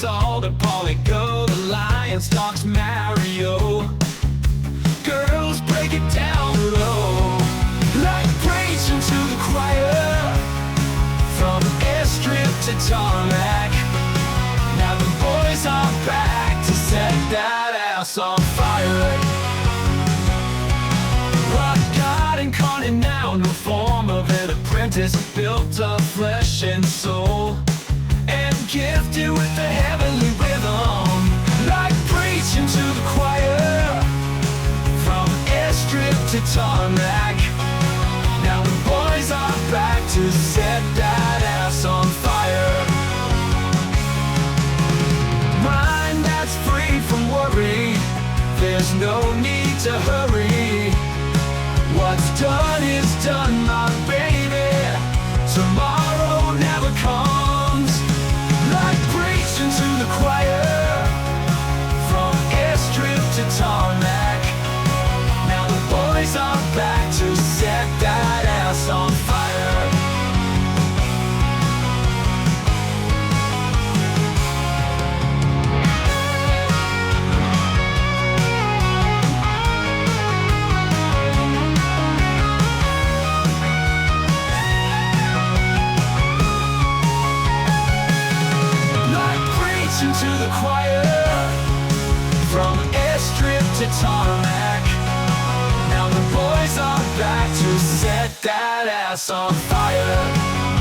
Saul to Polygo, the lion stalks Mario. Girls break it down below, like preaching to the choir. From airstrip to tarmac, now the boys are back to set that ass on fire. Rock God incarnate now, no form of an apprentice, built of flesh and soul, and gifted with the heavenly rhythm, like preaching to the choir. From airstrip to tarmac, now the boys are back to set that ass on fire. Mind that's free from worry, there's no need to hurry. What's done is done, my baby. Tomorrow never comes, like preaching to the choir. From airstrip to tarmac, now the boys are back to set that ass on fire. To the choir, from airstrip to tarmac, now the boys are back to set that ass on fire.